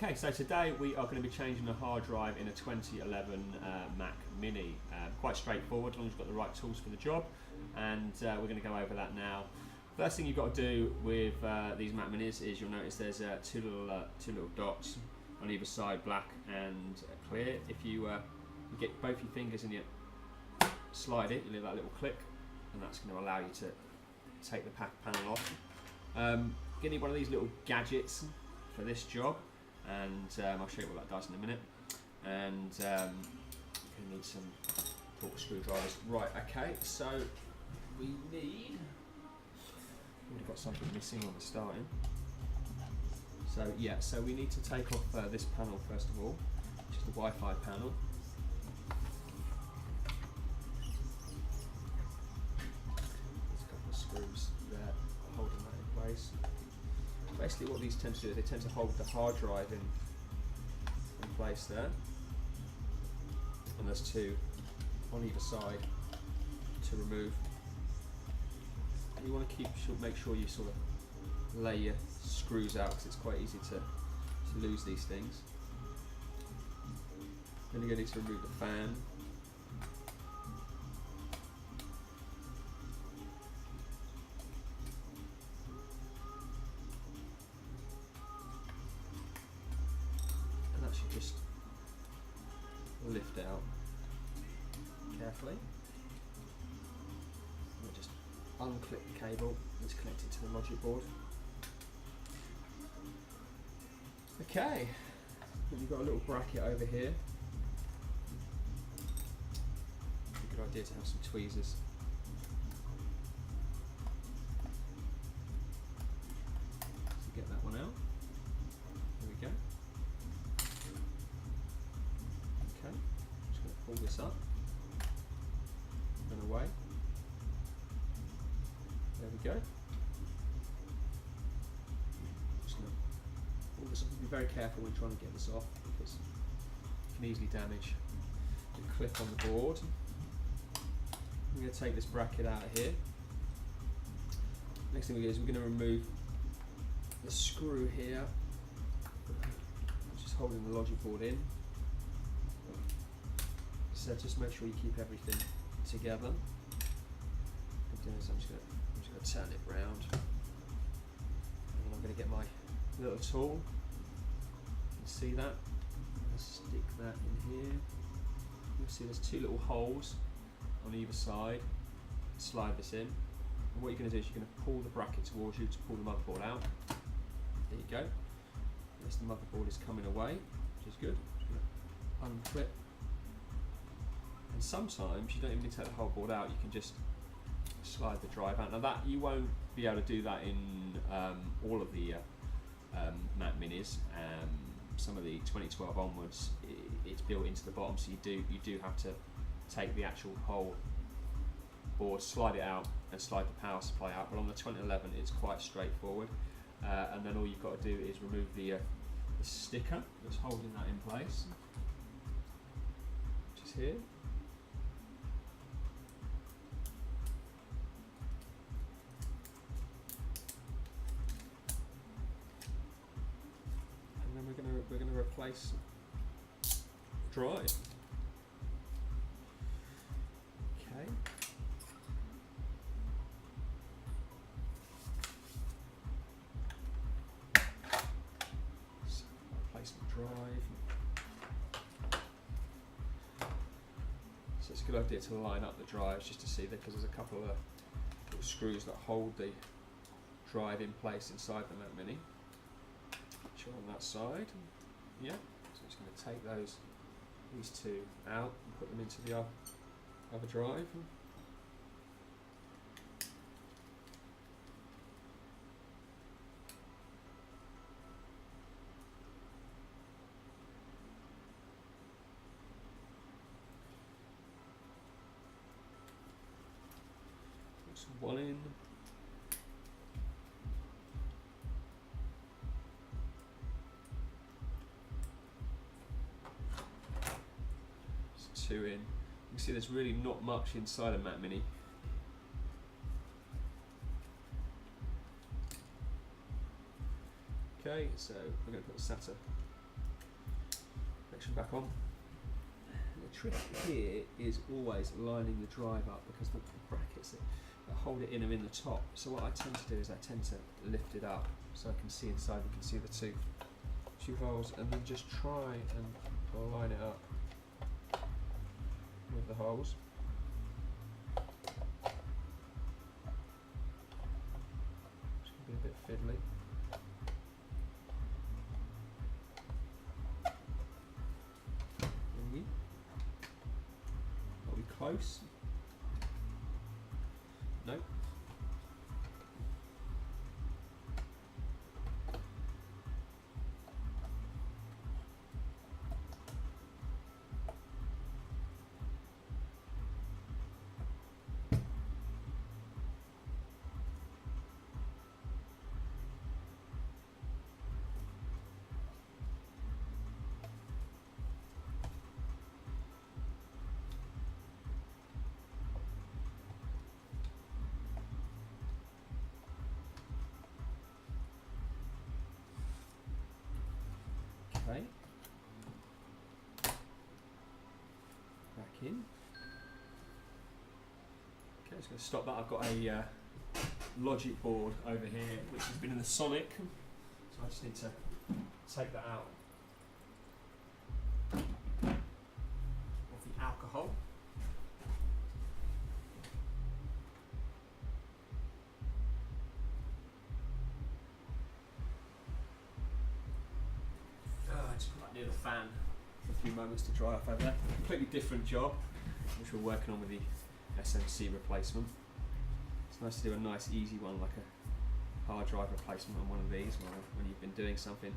Okay, so today we are going to be changing the hard drive in a 2011 Mac Mini. Quite straightforward, as long as you've got the right tools for the job, and we're going to go over that now. First thing you've got to do with these Mac Minis is you'll notice there's two little dots on either side, black and clear. If you get both your fingers and you slide it, you leave that little click, and that's going to allow you to take the panel off. Get one of these little gadgets for this job, and I'll show you what that does in a minute. And you're going to need some Torx screwdrivers. Right, okay, so we need, we've got something missing on the starting. So yeah, so we need to take off this panel first of all, which is the Wi-Fi panel. There's a couple of screws there holding that in place. Basically what these tend to do is they tend to hold the hard drive in place there. And there's two on either side to remove. And you want to make sure you sort of lay your screws out, because it's quite easy to lose these things. Then you're going to need to remove the fan. And that should just lift out carefully. And just unclip the cable and connect it to the logic board. Okay, then you've got a little bracket over here. A good idea to have some tweezers. So get that one out. There we go. Okay, just going to pull this up and away. There we go. Be very careful when trying to get this off, because you can easily damage the clip on the board. I'm going to take this bracket out of here. Next thing we do is we're going to remove the screw here, which is holding the logic board in. So just make sure you keep everything together. I'm just going to turn it round, and then I'm going to get my little tool. See that? Stick that in here. You'll see there's two little holes on either side. Slide this in. And what you're going to do is you're going to pull the bracket towards you to pull the motherboard out. There you go. Yes, the motherboard is coming away, which is good. Just going to unclip. And sometimes you don't even need to take the whole board out. You can just slide the drive out. Now that you won't be able to do that in all of the Mac Minis. Some of the 2012 onwards, it's built into the bottom, so you do have to take the actual whole board, slide it out, and slide the power supply out. But on the 2011, it's quite straightforward. And then all you've got to do is remove the sticker that's holding that in place, which is here. We're going to replace drive. Okay. So replacement drive. So it's a good idea to line up the drives just to see that, because there's a couple of little screws that hold the drive in place inside the Mac Mini. On that side, yeah. So I'm just going to take these two out and put them into the other drive. Put one in. Two in. You can see there's really not much inside a Mac Mini. Okay, so we're going to put the SATA connection back on. The trick here is always lining the drive up, because the brackets that hold it in are in the top. So what I tend to do is I tend to lift it up so I can see inside. You can see the two holes, and then just try and line it up with the holes. It's going to be a bit fiddly. Are we close? No. Okay. Back in. Okay, just going to stop that. I've got a Logic board over here which has been in the Sonic, so I just need to take that out of the alcohol. Just put that near the fan for a few moments to dry off over there. Completely different job, which we're working on with the SMC replacement. It's nice to do a nice easy one, like a hard drive replacement on one of these when you've been doing something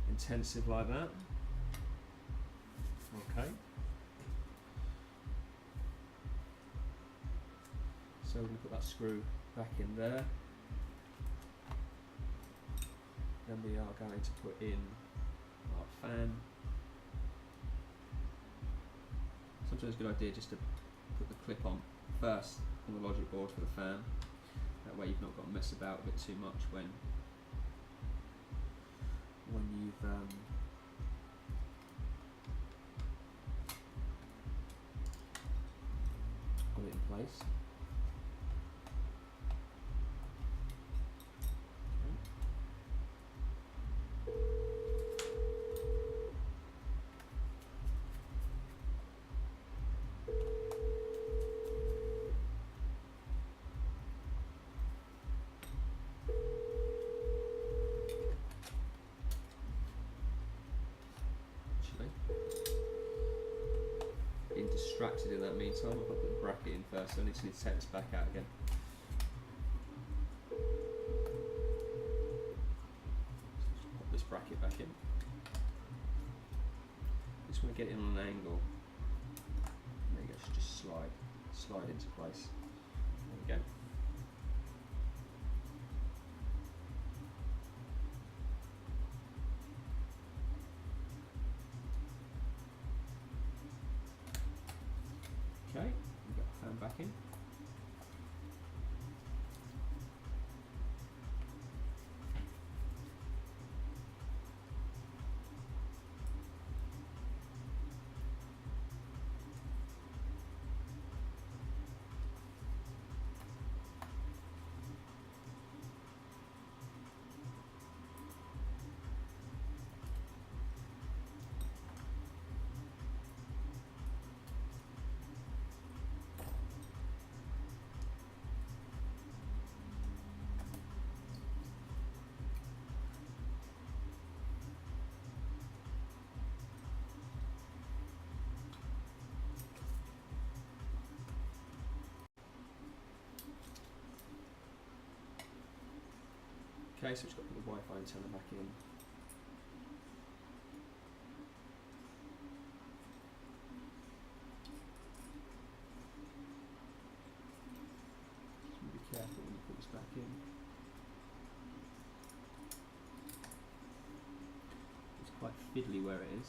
intensive like that. Okay. So we're going to put that screw back in there. Then we are going to put in our fan. Sometimes it's a good idea just to put the clip on first on the Logic board for the fan. That way you've not got to mess about with it too much when you've got it in place. Distracted in that meantime. I'll put the bracket in first, so I need to take this back out again. Just pop this bracket back in. Just want to get it on an angle. There you go, just slide into place. There we go. Okay, we've got the fan back in. Okay, so we've got the Wi-Fi antenna back in. Just be careful when you put this back in. It's quite fiddly where it is.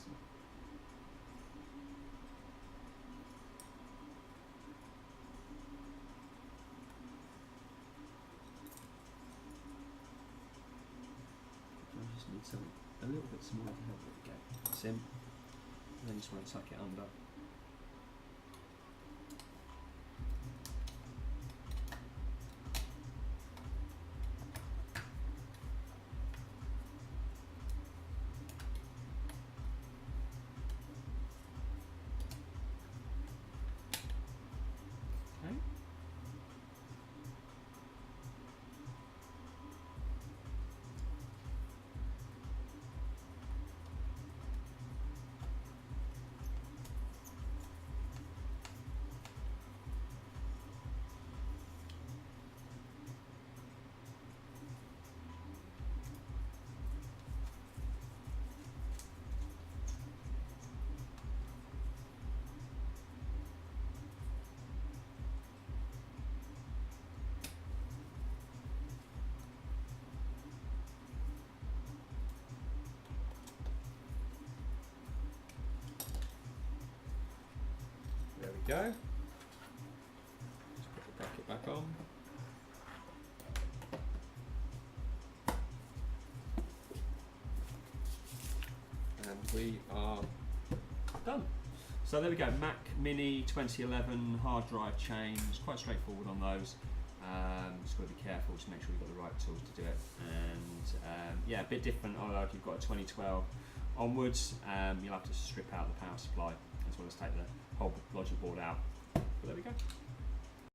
Need something a little bit smaller to help it get sim. and then you just want to tuck it under. Okay. There we go. Just put the bracket back on. And we are done. So there we go, Mac Mini 2011 hard drive chains, quite straightforward on those. Just got to be careful to make sure you've got the right tools to do it. And yeah, a bit different, although if you've got a 2012 onwards, you'll have to strip out the power supply as well as take the whole logic board out. But there we go.